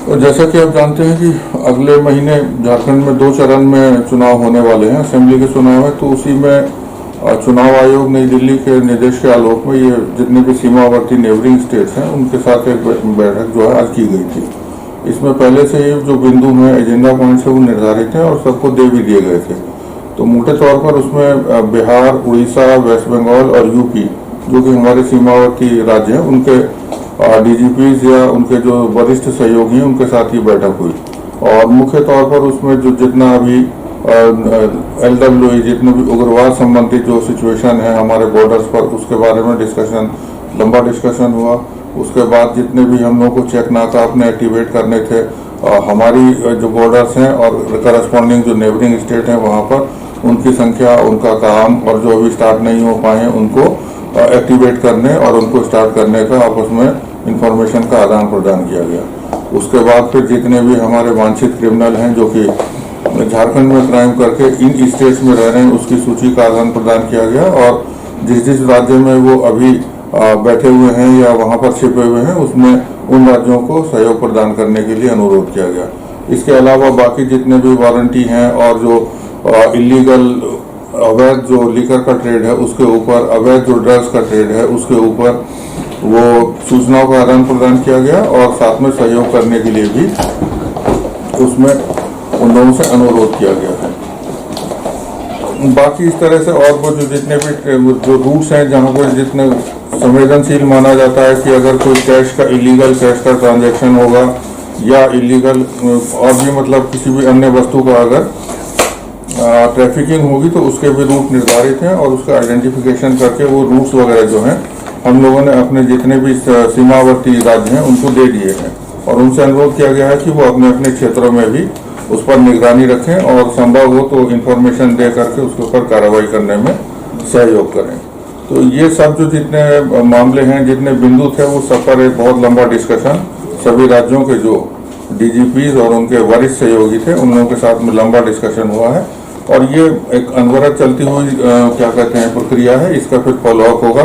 और जैसा कि आप जानते हैं कि अगले महीने झारखंड में 2 चरण में चुनाव होने वाले हैं, असेंबली के चुनाव है। तो उसी में चुनाव आयोग नई दिल्ली के निर्देश के आलोक में ये जितने भी सीमावर्ती नेबरिंग स्टेट्स हैं उनके साथ एक बैठक जो है आज की गई थी। इसमें पहले से ही जो बिंदु में एजेंडा पॉइंट्स है वो निर्धारित हैं और सबको दे भी दिए गए थे। तो मोटे तौर पर उसमें बिहार, उड़ीसा, वेस्ट बंगाल और यूपी जो कि हमारे सीमावर्ती राज्य हैं उनके डीजीपीज या उनके जो वरिष्ठ सहयोगी हैं उनके साथ ही बैठक हुई। और मुख्य तौर पर उसमें जो जितना अभी LWE जितने भी उग्रवाद संबंधी जो सिचुएशन है हमारे बॉर्डर्स पर उसके बारे में लंबा डिस्कशन हुआ। उसके बाद जितने भी हम लोगों को चेक नाका अपने एक्टिवेट करने थे हमारी जो बॉर्डर्स हैं और करस्पॉन्डिंग जो नेबरिंग स्टेट हैं वहाँ पर उनकी संख्या, उनका काम और जो अभी स्टार्ट नहीं हो पाए हैं उनको एक्टिवेट करने और उनको स्टार्ट करने का आपस में इंफॉर्मेशन का आदान प्रदान किया गया। उसके बाद फिर जितने भी हमारे वांछित क्रिमिनल हैं जो कि झारखंड में क्राइम करके इन स्टेट्स में रह रहे हैं उसकी सूची का आदान प्रदान किया गया और जिस जिस राज्य में वो अभी बैठे हुए हैं या वहाँ पर छिपे हुए हैं उसमें उन राज्यों को सहयोग प्रदान करने के लिए अनुरोध किया गया। इसके अलावा बाकी जितने भी वारंटी हैं और जो इलीगल अवैध जो लिकर का ट्रेड है उसके ऊपर, अवैध जो ड्रग्स का ट्रेड है उसके ऊपर वो सूचनाओं का आदान प्रदान किया गया और साथ में सहयोग करने के लिए भी उसमें उन लोगों से अनुरोध किया गया है। बाकी इस तरह से और वो जो जितने भी जो रूट्स हैं जहाँ पर जितने संवेदनशील माना जाता है कि अगर कोई इलीगल कैश का ट्रांजैक्शन होगा या इलीगल और भी मतलब किसी भी अन्य वस्तु का अगर ट्रैफिकिंग होगी तो उसके भी रूट निर्धारित हैं और उसका आइडेंटिफिकेशन करके वो रूट्स वगैरह जो हैं हम लोगों ने अपने जितने भी सीमावर्ती राज्य हैं उनको दे दिए हैं और उनसे अनुरोध किया गया है कि वो अपने अपने क्षेत्रों में भी उस पर निगरानी रखें और संभव हो तो इन्फॉर्मेशन दे करके उसके ऊपर कार्रवाई करने में सहयोग करें। तो ये सब जो जितने मामले हैं, जितने बिंदु थे, वो सब पर एक बहुत लंबा डिस्कशन सभी राज्यों के जो डीजीपीज और उनके वरिष्ठ सहयोगी थे उन लोगों के साथ में लंबा डिस्कशन हुआ है और ये एक अनवरत चलती हुई क्या कहते हैं प्रक्रिया है। इसका फिर फॉलोअप होगा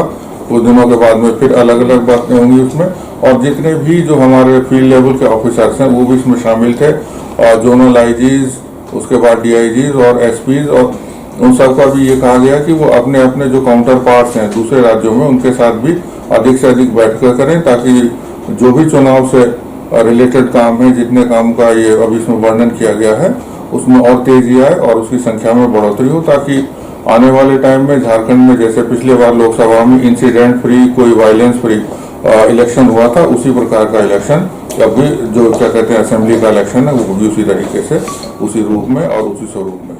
कुछ दिनों के बाद में, फिर अलग अलग बातें होंगी उसमें और जितने भी जो हमारे फील्ड लेवल के ऑफिसर्स हैं वो भी इसमें शामिल थे और जोनल आईजीज, उसके बाद डीआईजीज और एसपीज और उन सब का भी ये कहा गया कि वो अपने अपने जो काउंटर पार्ट्स हैं दूसरे राज्यों में उनके साथ भी अधिक से अधिक बैठकर करें ताकि जो भी चुनाव से रिलेटेड काम है, जितने काम का ये अभी इसमें वर्णन किया गया है उसमें और तेजी आए और उसकी संख्या में बढ़ोतरी हो ताकि आने वाले टाइम में झारखंड में जैसे पिछले बार लोकसभा में इंसिडेंट फ्री, कोई वायलेंस फ्री इलेक्शन हुआ था उसी प्रकार का इलेक्शन अभी जो क्या कहते हैं असेंबली का इलेक्शन है वो भी उसी तरीके से, उसी रूप में और उसी स्वरूप में